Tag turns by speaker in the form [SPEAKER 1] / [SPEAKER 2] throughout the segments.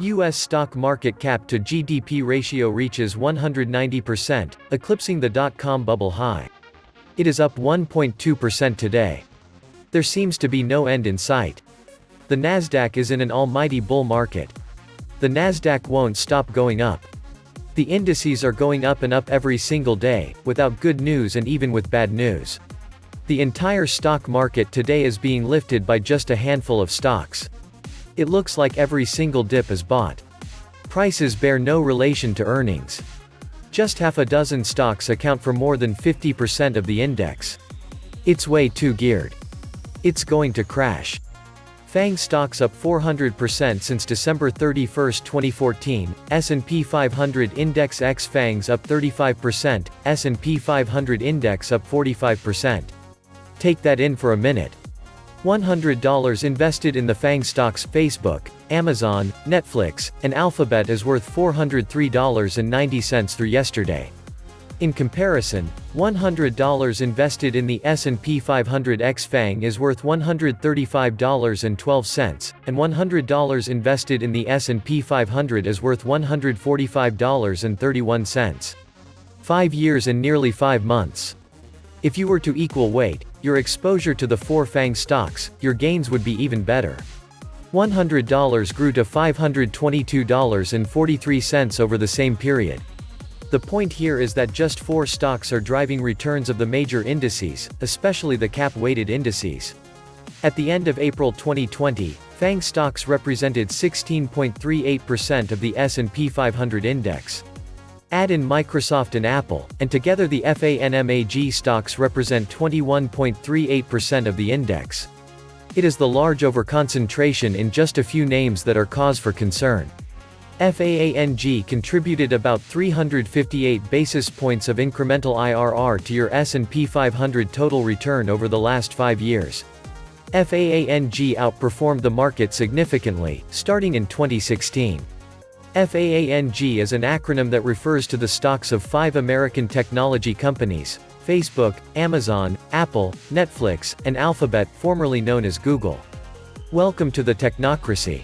[SPEAKER 1] U.S. stock market cap to GDP ratio reaches 190%, eclipsing the dot-com bubble high. It is up 1.2% today. There seems to be no end in sight. The Nasdaq is in an almighty bull market. The Nasdaq won't stop going up. The indices are going up and up every single day, without good news and even with bad news. The entire stock market today is being lifted by just a handful of stocks. It looks like every single dip is bought. Prices bear no relation to earnings. Just half a dozen stocks account for more than 50% of the index. It's way too geared. It's going to crash. FANG stocks up 400% since December 31, 2014, S&P 500 index ex-FANGs up 35%, S&P 500 index up 45%. Take that in for a minute. $100 invested in the FANG stocks Facebook, Amazon, Netflix, and Alphabet is worth $403.90 through yesterday. In comparison, $100 invested in the S&P 500 ex-FANG is worth $135.12, and $100 invested in the S&P 500 is worth $145.31. 5 years and nearly 5 months. If you were to equal weight your exposure to the 4 FANG stocks, your gains would be even better. $100 grew to $522.43 over the same period. The point here is that just 4 stocks are driving returns of the major indices, especially the cap-weighted indices. At the end of April 2020, FANG stocks represented 16.38% of the S&P 500 index. Add in Microsoft and Apple, and together the FANG stocks represent 21.38% of the index. It is the large overconcentration in just a few names that are cause for concern. FAANG contributed about 358 basis points of incremental IRR to your S&P 500 total return over the last 5 years. FAANG outperformed the market significantly, starting in 2016. FAANG is an acronym that refers to the stocks of 5 American technology companies: Facebook, Amazon, Apple, Netflix, and Alphabet, formerly known as Google. Welcome to the technocracy.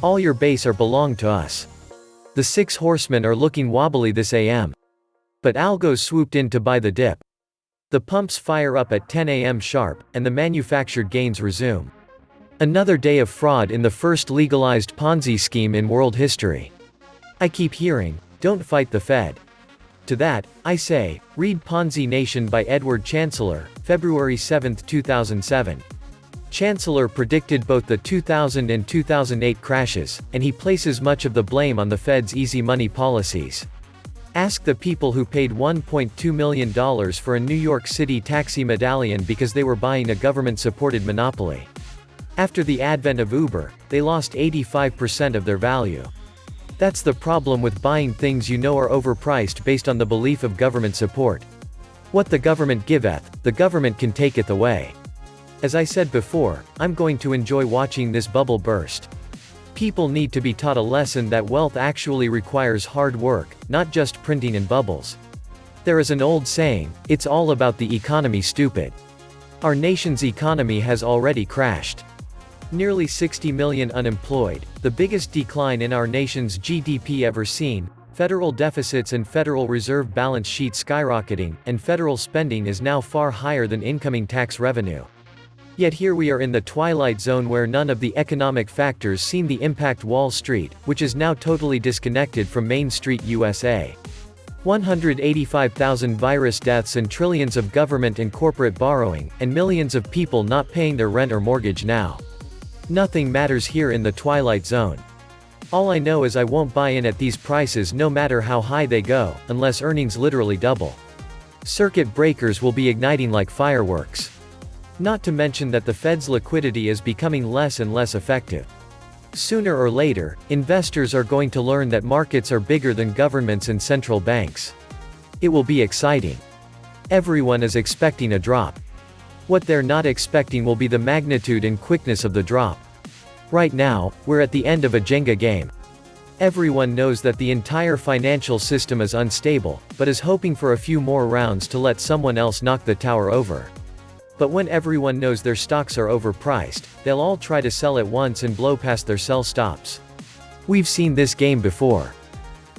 [SPEAKER 1] All your base are belong to us. The 6 horsemen are looking wobbly this AM. But algos swooped in to buy the dip. The pumps fire up at 10 AM sharp, and the manufactured gains resume. Another day of fraud in the first legalized Ponzi scheme in world history. I keep hearing, don't fight the Fed. To that, I say, read Ponzi Nation by Edward Chancellor, February 7, 2007. Chancellor predicted both the 2000 and 2008 crashes, and he places much of the blame on the Fed's easy money policies. Ask the people who paid $1.2 million for a New York City taxi medallion because they were buying a government-supported monopoly. After the advent of Uber, they lost 85% of their value. That's the problem with buying things you know are overpriced based on the belief of government support. What the government giveth, the government can taketh away. As I said before, I'm going to enjoy watching this bubble burst. People need to be taught a lesson that wealth actually requires hard work, not just printing in bubbles. There is an old saying, it's all about the economy, stupid. Our nation's economy has already crashed. Nearly 60 million unemployed, the biggest decline in our nation's GDP ever seen, federal deficits and Federal Reserve balance sheet skyrocketing, and federal spending is now far higher than incoming tax revenue. Yet here we are in the twilight zone where none of the economic factors seem to impact Wall Street, which is now totally disconnected from Main Street USA. 185,000 virus deaths and trillions of government and corporate borrowing, and millions of people not paying their rent or mortgage now. Nothing matters here in the twilight zone. All I know is I won't buy in at these prices no matter how high they go, unless earnings literally double. Circuit breakers will be igniting like fireworks. Not to mention that the Fed's liquidity is becoming less and less effective. Sooner or later, investors are going to learn that markets are bigger than governments and central banks. It will be exciting. Everyone is expecting a drop. What they're not expecting will be the magnitude and quickness of the drop. Right now, we're at the end of a Jenga game. Everyone knows that the entire financial system is unstable, but is hoping for a few more rounds to let someone else knock the tower over. But when everyone knows their stocks are overpriced, they'll all try to sell at once and blow past their sell stops. We've seen this game before.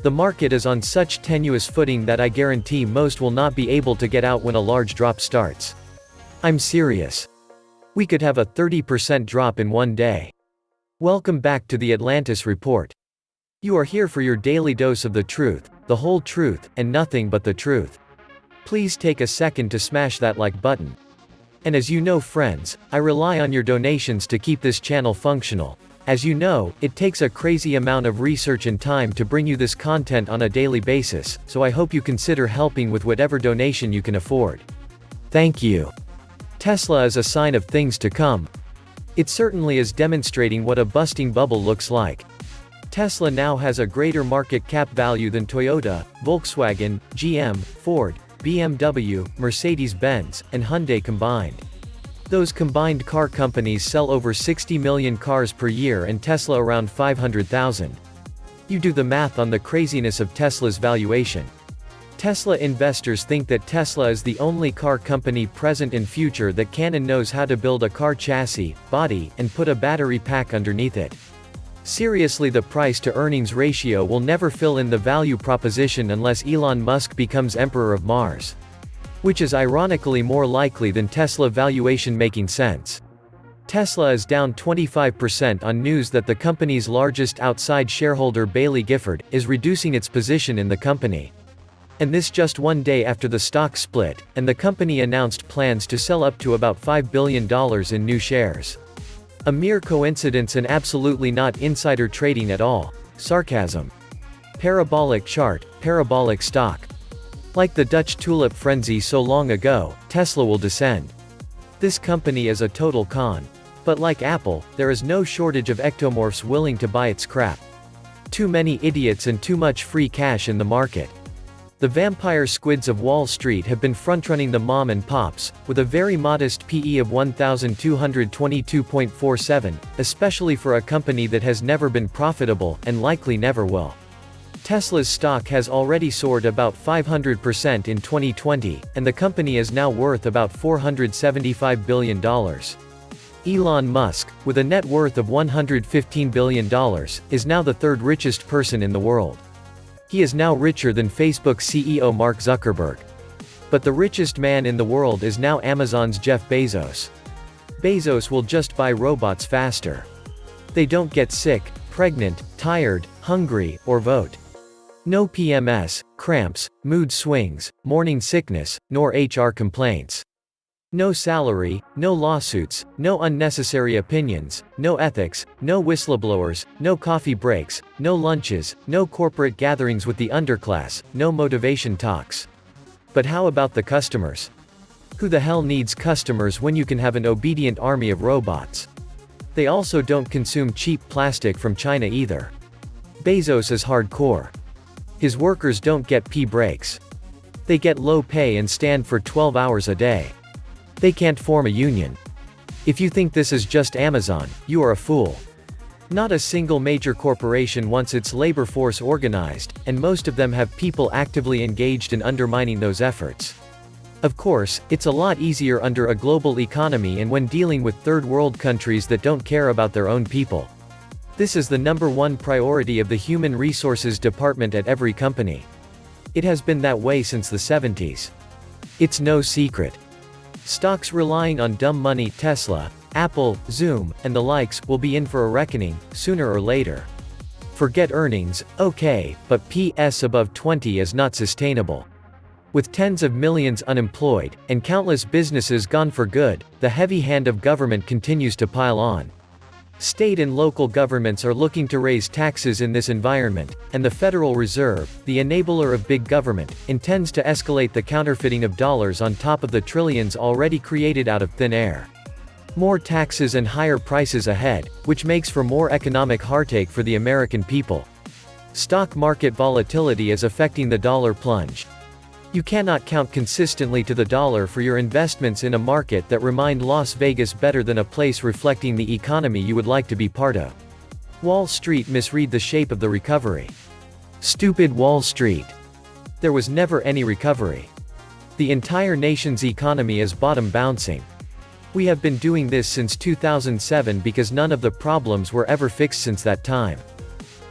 [SPEAKER 1] The market is on such tenuous footing that I guarantee most will not be able to get out when a large drop starts. I'm serious. We could have a 30% drop in one day. Welcome back to the Atlantis Report. You are here for your daily dose of the truth, the whole truth, and nothing but the truth. Please take a second to smash that like button. And as you know, friends, I rely on your donations to keep this channel functional. As you know, it takes a crazy amount of research and time to bring you this content on a daily basis, so I hope you consider helping with whatever donation you can afford. Thank you. Tesla is a sign of things to come. It certainly is demonstrating what a busting bubble looks like. Tesla now has a greater market cap value than Toyota, Volkswagen, GM, Ford, BMW, Mercedes-Benz, and Hyundai combined. Those combined car companies sell over 60 million cars per year and Tesla around 500,000. You do the math on the craziness of Tesla's valuation. Tesla investors think that Tesla is the only car company present and future that can and knows how to build a car chassis, body, and put a battery pack underneath it. Seriously, the price-to-earnings ratio will never fill in the value proposition unless Elon Musk becomes Emperor of Mars. Which is ironically more likely than Tesla valuation making sense. Tesla is down 25% on news that the company's largest outside shareholder Baillie Gifford is reducing its position in the company. And this just one day after the stock split, and the company announced plans to sell up to about $5 billion in new shares. A mere coincidence and absolutely not insider trading at all. Sarcasm. Parabolic chart, parabolic stock. Like the Dutch tulip frenzy so long ago, Tesla will descend. This company is a total con. But like Apple, there is no shortage of ectomorphs willing to buy its crap. Too many idiots and too much free cash in the market. The vampire squids of Wall Street have been frontrunning the mom and pops, with a very modest PE of 1,222.47, especially for a company that has never been profitable, and likely never will. Tesla's stock has already soared about 500% in 2020, and the company is now worth about $475 billion. Elon Musk, with a net worth of $115 billion, is now the third richest person in the world. He is now richer than Facebook CEO Mark Zuckerberg. But the richest man in the world is now Amazon's Jeff Bezos. Bezos will just buy robots faster. They don't get sick, pregnant, tired, hungry, or vote. No PMS, cramps, mood swings, morning sickness, nor HR complaints. No salary, no lawsuits, no unnecessary opinions, no ethics, no whistleblowers, no coffee breaks, no lunches, no corporate gatherings with the underclass, no motivation talks. But how about the customers? Who the hell needs customers when you can have an obedient army of robots? They also don't consume cheap plastic from China either. Bezos is hardcore. His workers don't get pee breaks. They get low pay and stand for 12 hours a day. They can't form a union. If you think this is just Amazon, you are a fool. Not a single major corporation wants its labor force organized, and most of them have people actively engaged in undermining those efforts. Of course, it's a lot easier under a global economy and when dealing with third world countries that don't care about their own people. This is the #1 priority of the Human Resources Department at every company. It has been that way since the 70s. It's no secret. Stocks relying on dumb money, Tesla, Apple, Zoom, and the likes, will be in for a reckoning, sooner or later. Forget earnings, okay, but PS above 20 is not sustainable. With tens of millions unemployed, and countless businesses gone for good, the heavy hand of government continues to pile on. State and local governments are looking to raise taxes in this environment, and the Federal Reserve, the enabler of big government, intends to escalate the counterfeiting of dollars on top of the trillions already created out of thin air. More taxes and higher prices ahead, which makes for more economic heartache for the American people. Stock market volatility is affecting the dollar plunge. You cannot count consistently to the dollar for your investments in a market that remind Las Vegas better than a place reflecting the economy you would like to be part of. Wall Street misread the shape of the recovery. Stupid Wall Street. There was never any recovery. The entire nation's economy is bottom bouncing. We have been doing this since 2007 because none of the problems were ever fixed since that time.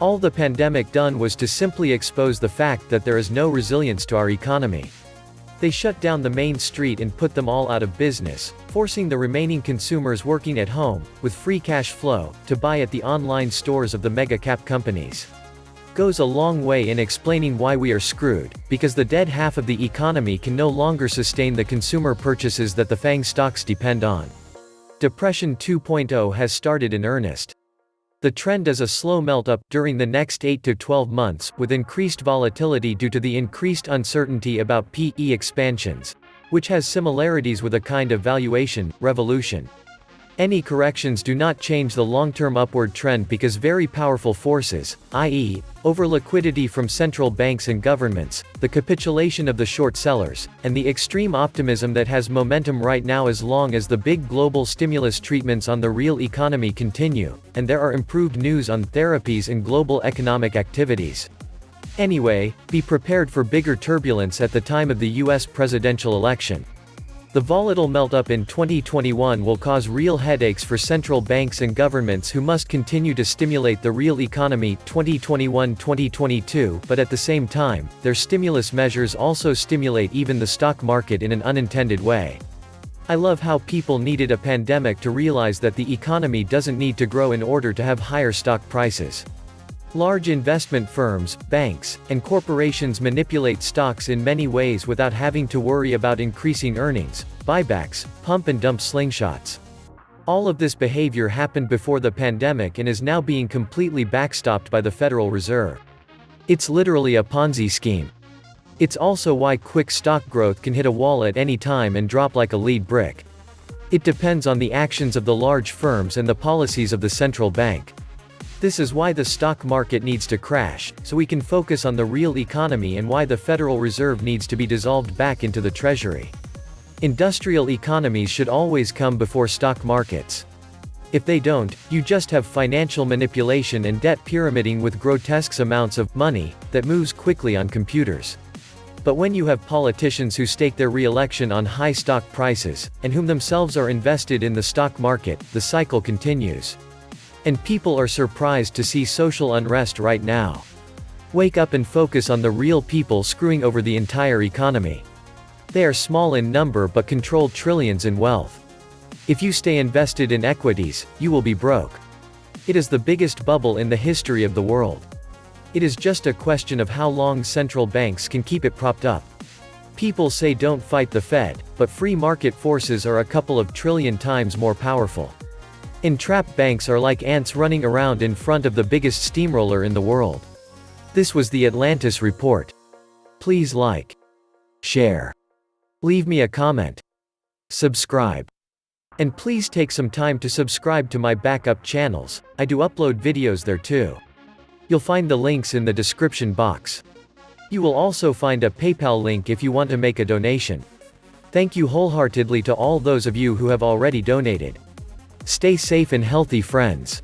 [SPEAKER 1] All the pandemic done was to simply expose the fact that there is no resilience to our economy. They shut down the main street and put them all out of business, forcing the remaining consumers working at home, with free cash flow, to buy at the online stores of the mega-cap companies. Goes a long way in explaining why we are screwed, because the dead half of the economy can no longer sustain the consumer purchases that the FANG stocks depend on. Depression 2.0 has started in earnest. The trend is a slow melt-up during the next 8 to 12 months, with increased volatility due to the increased uncertainty about PE expansions, which has similarities with a kind of valuation revolution. Any corrections do not change the long-term upward trend because very powerful forces, i.e., over-liquidity from central banks and governments, the capitulation of the short sellers, and the extreme optimism that has momentum right now as long as the big global stimulus treatments on the real economy continue, and there are improved news on therapies and global economic activities. Anyway, be prepared for bigger turbulence at the time of the US presidential election. The volatile melt-up in 2021 will cause real headaches for central banks and governments who must continue to stimulate the real economy 2021-2022, but at the same time, their stimulus measures also stimulate even the stock market in an unintended way. I love how people needed a pandemic to realize that the economy doesn't need to grow in order to have higher stock prices. Large investment firms, banks, and corporations manipulate stocks in many ways without having to worry about increasing earnings, buybacks, pump and dump slingshots. All of this behavior happened before the pandemic and is now being completely backstopped by the Federal Reserve. It's literally a Ponzi scheme. It's also why quick stock growth can hit a wall at any time and drop like a lead brick. It depends on the actions of the large firms and the policies of the central bank. This is why the stock market needs to crash, so we can focus on the real economy, and why the Federal Reserve needs to be dissolved back into the Treasury. Industrial economies should always come before stock markets. If they don't, you just have financial manipulation and debt pyramiding with grotesque amounts of money that moves quickly on computers. But when you have politicians who stake their re-election on high stock prices, and whom themselves are invested in the stock market, the cycle continues. And people are surprised to see social unrest right now. Wake up and focus on the real people screwing over the entire economy. They are small in number but control trillions in wealth. If you stay invested in equities, you will be broke. It is the biggest bubble in the history of the world. It is just a question of how long central banks can keep it propped up. People say don't fight the Fed, but free market forces are a couple of trillion times more powerful. Entrapped banks are like ants running around in front of the biggest steamroller in the world. This was the Atlantis Report. Please like, share, leave me a comment, subscribe. And please take some time to subscribe to my backup channels. I do upload videos there too. You'll find the links in the description box. You will also find a PayPal link if you want to make a donation. Thank you wholeheartedly to all those of you who have already donated. Stay safe and healthy, friends.